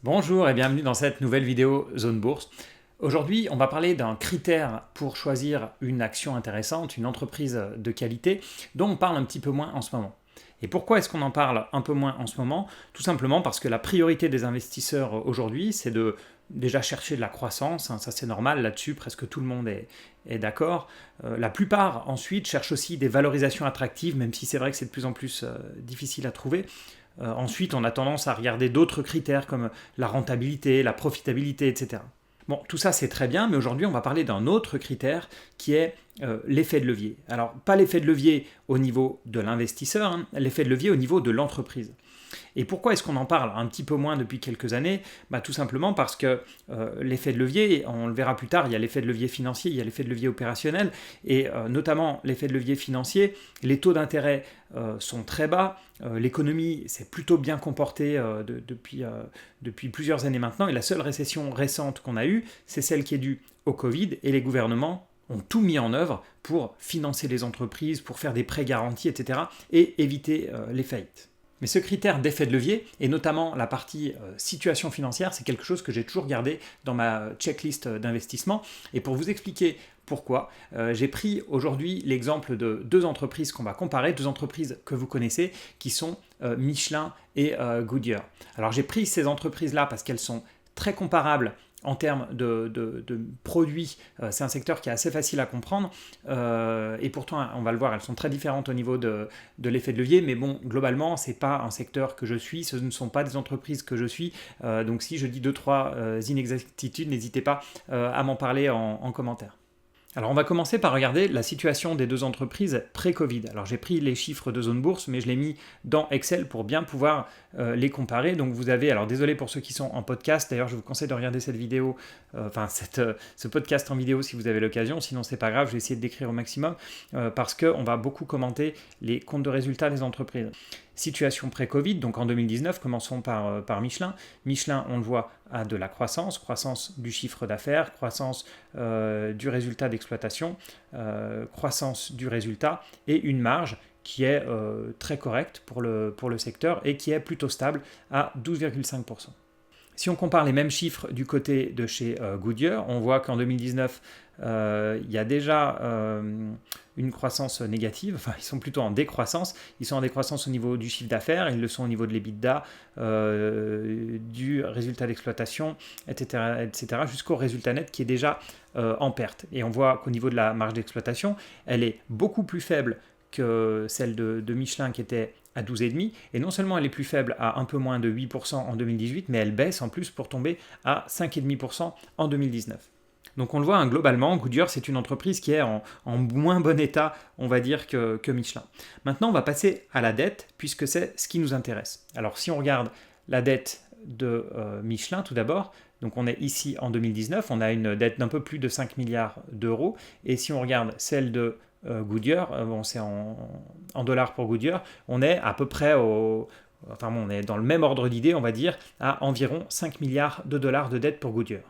Bonjour et bienvenue dans cette nouvelle vidéo Zone Bourse. Aujourd'hui, on va parler d'un critère pour choisir une action intéressante, une entreprise de qualité, dont on parle un petit peu moins en ce moment. Et pourquoi est-ce qu'on en parle un peu moins en ce moment? Tout simplement parce que la priorité des investisseurs aujourd'hui, c'est de déjà chercher de la croissance, ça c'est normal, là-dessus presque tout le monde est d'accord. La plupart ensuite cherchent aussi des valorisations attractives, même si c'est vrai que c'est de plus en plus difficile à trouver. Ensuite, on a tendance à regarder d'autres critères comme la rentabilité, la profitabilité, etc. Bon, tout ça c'est très bien, mais aujourd'hui on va parler d'un autre critère qui est l'effet de levier. Alors, pas l'effet de levier au niveau de l'investisseur, l'effet de levier au niveau de l'entreprise. Et pourquoi est-ce qu'on en parle un petit peu moins depuis quelques années? Tout simplement parce que l'effet de levier, on le verra plus tard, il y a l'effet de levier financier, il y a l'effet de levier opérationnel, et notamment l'effet de levier financier, les taux d'intérêt sont très bas, l'économie s'est plutôt bien comportée depuis plusieurs années maintenant, et la seule récession récente qu'on a eue, c'est celle qui est due au Covid, et les gouvernements ont tout mis en œuvre pour financer les entreprises, pour faire des prêts garantis, etc., et éviter les faillites. Mais ce critère d'effet de levier, et notamment la partie situation financière, c'est quelque chose que j'ai toujours gardé dans ma checklist d'investissement. Et pour vous expliquer pourquoi, j'ai pris aujourd'hui l'exemple de deux entreprises qu'on va comparer, deux entreprises que vous connaissez, qui sont Michelin et Goodyear. Alors j'ai pris ces entreprises-là parce qu'elles sont très comparables en termes de produits. C'est un secteur qui est assez facile à comprendre, et pourtant, on va le voir, elles sont très différentes au niveau de l'effet de levier, mais bon, globalement, ce n'est pas un secteur que je suis, ce ne sont pas des entreprises que je suis, donc si je dis 2-3 inexactitudes, n'hésitez pas à m'en parler en commentaire. Alors on va commencer par regarder la situation des deux entreprises pré-Covid. Alors j'ai pris les chiffres de Zone Bourse, mais je l'ai mis dans Excel pour bien pouvoir les comparer. Donc vous avez, alors désolé pour ceux qui sont en podcast, d'ailleurs je vous conseille de regarder cette vidéo, ce podcast en vidéo si vous avez l'occasion, sinon c'est pas grave, je vais essayer de décrire au maximum, parce qu'on va beaucoup commenter les comptes de résultats des entreprises. Situation pré-Covid, donc en 2019, commençons par Michelin. Michelin, on le voit, a de la croissance du chiffre d'affaires, croissance du résultat d'exploitation, croissance du résultat et une marge qui est très correcte pour le secteur et qui est plutôt stable à 12,5%. Si on compare les mêmes chiffres du côté de chez Goodyear, on voit qu'en 2019, il y a déjà une croissance négative, enfin ils sont plutôt en décroissance, ils sont en décroissance au niveau du chiffre d'affaires, ils le sont au niveau de l'EBITDA, du résultat d'exploitation, etc., jusqu'au résultat net qui est déjà en perte. Et on voit qu'au niveau de la marge d'exploitation, elle est beaucoup plus faible que celle de Michelin qui était à 12,5, et non seulement elle est plus faible à un peu moins de 8% en 2018, mais elle baisse en plus pour tomber à 5,5% en 2019. Donc on le voit, globalement, Goodyear c'est une entreprise qui est en moins bon état, on va dire, que Michelin. Maintenant on va passer à la dette, puisque c'est ce qui nous intéresse. Alors si on regarde la dette de Michelin tout d'abord, donc on est ici en 2019, on a une dette d'un peu plus de 5 milliards d'euros, et si on regarde celle de Goodyear, c'est en dollars pour Goodyear, on est à peu près on est dans le même ordre d'idée, on va dire, à environ 5 milliards de dollars de dette pour Goodyear.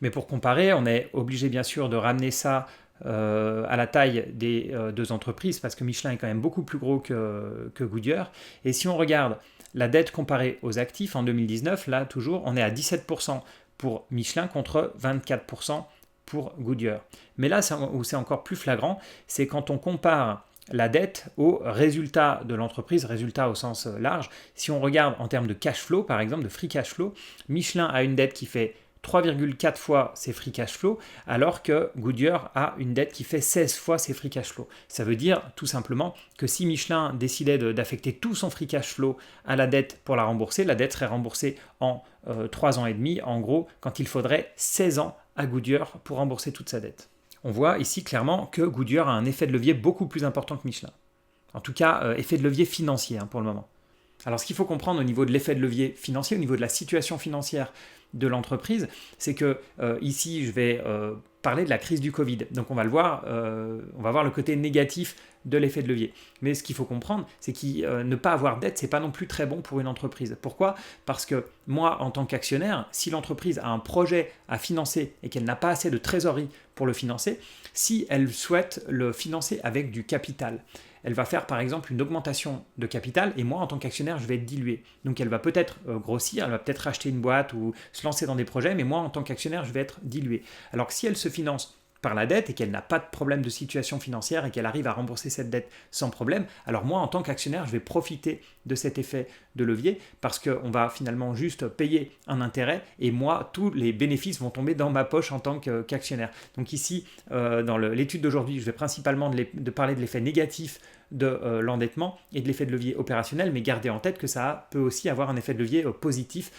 Mais pour comparer, on est obligé bien sûr de ramener ça à la taille des deux entreprises, parce que Michelin est quand même beaucoup plus gros que Goodyear. Et si on regarde la dette comparée aux actifs en 2019, là toujours, on est à 17% pour Michelin contre 24% pour Goodyear. Mais là, où c'est encore plus flagrant, c'est quand on compare la dette au résultat de l'entreprise, résultat au sens large. Si on regarde en termes de cash flow, par exemple, de free cash flow, Michelin a une dette qui fait 3,4 fois ses free cash flow, alors que Goodyear a une dette qui fait 16 fois ses free cash flow. Ça veut dire tout simplement que si Michelin décidait d'affecter tout son free cash flow à la dette pour la rembourser, la dette serait remboursée en 3 ans et demi, en gros, quand il faudrait 16 ans à Goodyear pour rembourser toute sa dette. On voit ici clairement que Goodyear a un effet de levier beaucoup plus important que Michelin. En tout cas, effet de levier financier pour le moment. Alors ce qu'il faut comprendre au niveau de l'effet de levier financier, au niveau de la situation financière de l'entreprise, c'est que ici je vais parler de la crise du Covid. Donc on va le voir, on va voir le côté négatif de l'effet de levier. Mais ce qu'il faut comprendre, c'est que ne pas avoir de dette, c'est pas non plus très bon pour une entreprise. Pourquoi? Parce que moi, en tant qu'actionnaire, si l'entreprise a un projet à financer et qu'elle n'a pas assez de trésorerie pour le financer, si elle souhaite le financer avec du capital, elle va faire par exemple une augmentation de capital et moi en tant qu'actionnaire je vais être dilué. Donc elle va peut-être grossir, elle va peut-être racheter une boîte ou se lancer dans des projets, mais moi en tant qu'actionnaire je vais être dilué. Alors que si elle se finance par la dette et qu'elle n'a pas de problème de situation financière et qu'elle arrive à rembourser cette dette sans problème, alors moi en tant qu'actionnaire je vais profiter de cet effet de levier parce qu'on va finalement juste payer un intérêt et moi tous les bénéfices vont tomber dans ma poche en tant qu'actionnaire. Donc ici dans l'étude d'aujourd'hui je vais principalement de parler de l'effet négatif de l'endettement et de l'effet de levier opérationnel, mais gardez en tête que ça peut aussi avoir un effet de levier positif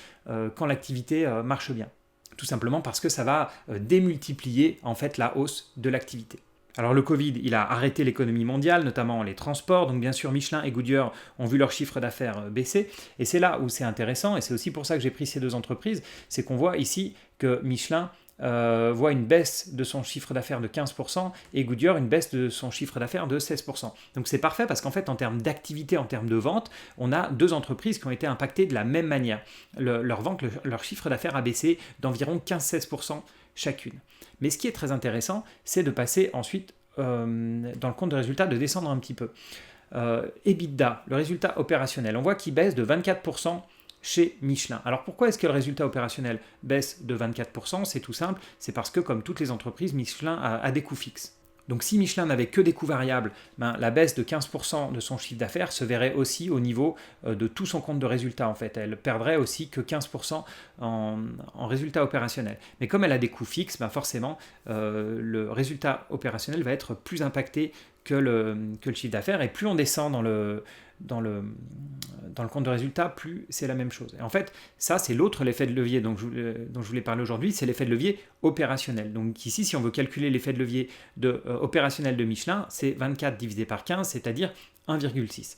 quand l'activité marche bien. Tout simplement parce que ça va démultiplier en fait la hausse de l'activité. Alors le Covid, il a arrêté l'économie mondiale, notamment les transports, donc bien sûr Michelin et Goodyear ont vu leur chiffre d'affaires baisser, et c'est là où c'est intéressant, et c'est aussi pour ça que j'ai pris ces deux entreprises, c'est qu'on voit ici que Michelin voit une baisse de son chiffre d'affaires de 15% et Goodyear une baisse de son chiffre d'affaires de 16%. Donc c'est parfait parce qu'en fait en termes d'activité, en termes de vente, on a deux entreprises qui ont été impactées de la même manière. Leur vente, leur chiffre d'affaires a baissé d'environ 15-16% chacune. Mais ce qui est très intéressant, c'est de passer ensuite dans le compte de résultat, de descendre un petit peu. EBITDA, le résultat opérationnel, on voit qu'il baisse de 24% chez Michelin. Alors pourquoi est-ce que le résultat opérationnel baisse de 24%? C'est tout simple, c'est parce que comme toutes les entreprises, Michelin a des coûts fixes. Donc si Michelin n'avait que des coûts variables, la baisse de 15% de son chiffre d'affaires se verrait aussi au niveau de tout son compte de résultat en fait. Elle perdrait aussi que 15% en résultat opérationnel. Mais comme elle a des coûts fixes, forcément le résultat opérationnel va être plus impacté que le chiffre d'affaires et plus on descend dans le compte de résultat, plus c'est la même chose. Et en fait, ça, c'est l'effet de levier dont je voulais parler aujourd'hui, c'est l'effet de levier opérationnel. Donc ici, si on veut calculer l'effet de levier opérationnel de Michelin, c'est 24 divisé par 15, c'est-à-dire 1,6.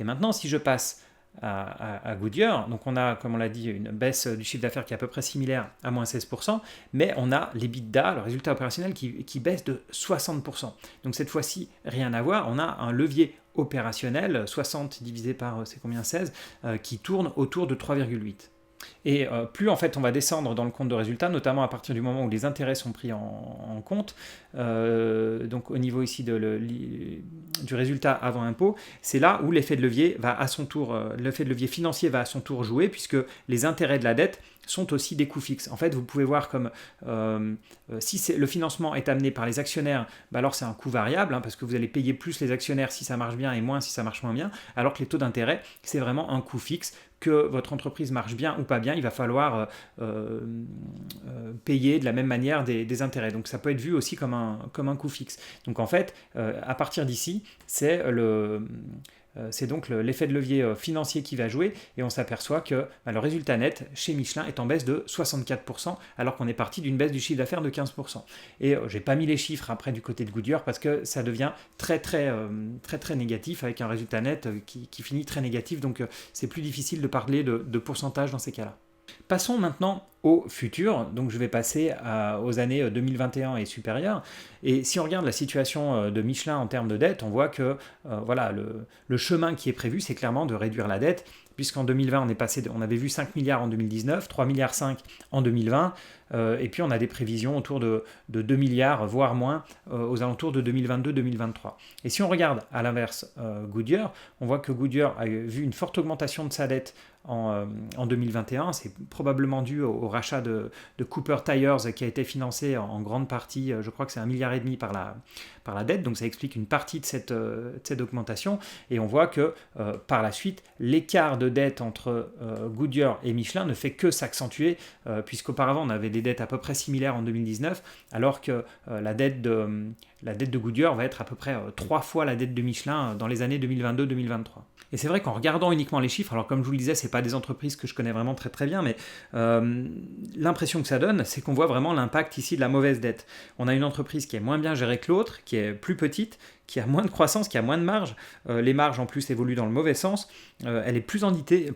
Et maintenant, si je passe à Goodyear, donc on a, comme on l'a dit, une baisse du chiffre d'affaires qui est à peu près similaire à moins 16%, mais on a l'EBITDA, le résultat opérationnel, qui baisse de 60%. Donc cette fois-ci, rien à voir, on a un levier opérationnel, 60 divisé par, c'est combien, 16, qui tourne autour de 3,8. Et plus en fait on va descendre dans le compte de résultat, notamment à partir du moment où les intérêts sont pris en compte, donc au niveau ici du résultat avant impôt, c'est là où l'effet de levier va à son tour, l'effet de levier financier va à son tour jouer, puisque les intérêts de la dette sont aussi des coûts fixes. En fait, vous pouvez voir comme si le financement est amené par les actionnaires, alors c'est un coût variable, parce que vous allez payer plus les actionnaires si ça marche bien et moins si ça marche moins bien, alors que les taux d'intérêt, c'est vraiment un coût fixe. Que votre entreprise marche bien ou pas bien, il va falloir payer de la même manière des intérêts. Donc ça peut être vu aussi comme un coût fixe. Donc en fait, à partir d'ici, c'est donc l'effet de levier financier qui va jouer et on s'aperçoit que le résultat net chez Michelin est en baisse de 64% alors qu'on est parti d'une baisse du chiffre d'affaires de 15%. Et je n'ai pas mis les chiffres après du côté de Goodyear parce que ça devient très négatif avec un résultat net qui finit très négatif, donc c'est plus difficile de parler de pourcentage dans ces cas-là. Passons maintenant au futur, donc je vais passer aux années 2021 et supérieures. Et si on regarde la situation de Michelin en termes de dette, on voit que le chemin qui est prévu, c'est clairement de réduire la dette, puisqu'en 2020, on avait vu 5 milliards en 2019, 3 milliards 5 en 2020, et puis on a des prévisions autour de 2 milliards, voire moins, aux alentours de 2022-2023. Et si on regarde à l'inverse Goodyear, on voit que Goodyear a vu une forte augmentation de sa dette en 2021, c'est probablement dû au rachat de Cooper Tires qui a été financé en grande partie, je crois que c'est 1,5 milliard par la dette, donc ça explique une partie de cette augmentation, et on voit que par la suite, l'écart de dette entre Goodyear et Michelin ne fait que s'accentuer, puisqu'auparavant on avait des dettes à peu près similaires en 2019, alors que la dette de Goodyear va être à peu près 3 fois la dette de Michelin dans les années 2022-2023. Et c'est vrai qu'en regardant uniquement les chiffres, alors comme je vous le disais, c'est pas des entreprises que je connais vraiment très bien, mais l'impression que ça donne, c'est qu'on voit vraiment l'impact ici de la mauvaise dette. On a une entreprise qui est moins bien gérée que l'autre, qui est plus petite, qui a moins de croissance, qui a moins de marge. Les marges en plus évoluent dans le mauvais sens. Elle est plus endettée,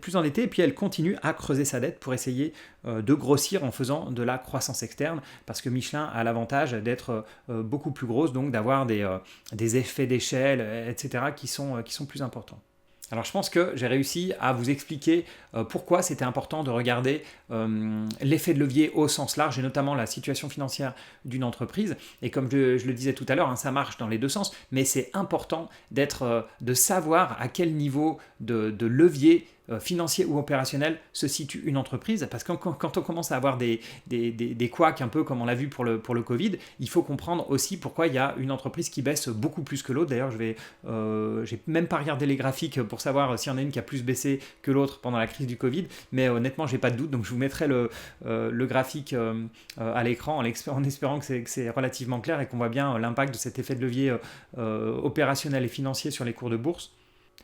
et puis elle continue à creuser sa dette pour essayer de grossir en faisant de la croissance externe, parce que Michelin a l'avantage d'être beaucoup plus grosse, donc d'avoir des effets d'échelle, etc., qui sont plus importants. Alors je pense que j'ai réussi à vous expliquer pourquoi c'était important de regarder l'effet de levier au sens large et notamment la situation financière d'une entreprise. Et comme je le disais tout à l'heure, hein, ça marche dans les deux sens, mais c'est important de savoir à quel niveau de levier financier ou opérationnel se situe une entreprise, parce que quand on commence à avoir des couacs, un peu comme on l'a vu pour le Covid, il faut comprendre aussi pourquoi il y a une entreprise qui baisse beaucoup plus que l'autre. D'ailleurs, j'ai même pas regardé les graphiques pour savoir s'il y en a une qui a plus baissé que l'autre pendant la crise du Covid, mais honnêtement, j'ai pas de doute, donc je vous mettrai le graphique à l'écran en espérant que c'est relativement clair et qu'on voit bien l'impact de cet effet de levier opérationnel et financier sur les cours de bourse.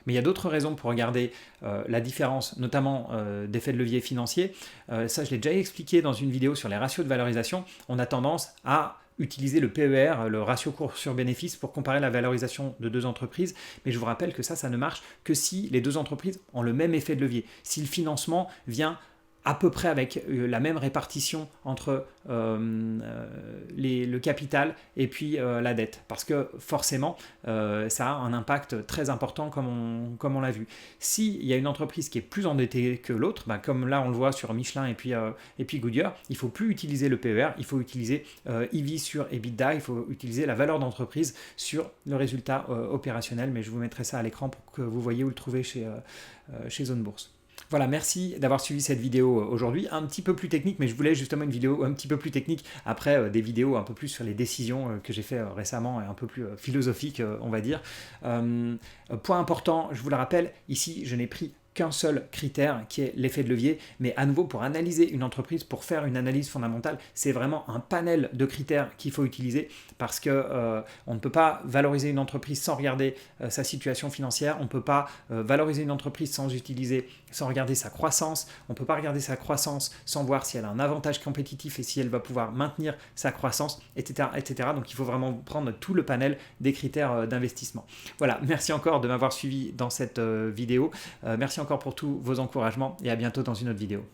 Mais il y a d'autres raisons pour regarder la différence, notamment d'effet de levier financier. Ça, je l'ai déjà expliqué dans une vidéo sur les ratios de valorisation. On a tendance à utiliser le PER, le ratio cours sur bénéfice, pour comparer la valorisation de deux entreprises. Mais je vous rappelle que ça ne marche que si les deux entreprises ont le même effet de levier. Si le financement vient à peu près avec la même répartition entre le capital et puis la dette. Parce que forcément, ça a un impact très important comme on l'a vu. S'il y a une entreprise qui est plus endettée que l'autre, bah, comme là on le voit sur Michelin et puis Goodyear, il ne faut plus utiliser le PER, il faut utiliser EV sur EBITDA, il faut utiliser la valeur d'entreprise sur le résultat opérationnel. Mais je vous mettrai ça à l'écran pour que vous voyez où le trouver chez Zone Bourse. Voilà, merci d'avoir suivi cette vidéo aujourd'hui, un petit peu plus technique, mais je voulais justement une vidéo un petit peu plus technique après des vidéos un peu plus sur les décisions que j'ai fait récemment et un peu plus philosophiques, on va dire. Point important, je vous le rappelle, ici je n'ai pris qu'un seul critère qui est l'effet de levier, mais à nouveau pour analyser une entreprise, pour faire une analyse fondamentale, c'est vraiment un panel de critères qu'il faut utiliser parce que on ne peut pas valoriser une entreprise sans regarder sa situation financière, on ne peut pas valoriser une entreprise sans regarder sa croissance, on ne peut pas regarder sa croissance sans voir si elle a un avantage compétitif et si elle va pouvoir maintenir sa croissance, etc., etc. Donc il faut vraiment prendre tout le panel des critères d'investissement. Voilà, merci encore de m'avoir suivi dans cette vidéo. Merci encore pour tous vos encouragements et à bientôt dans une autre vidéo.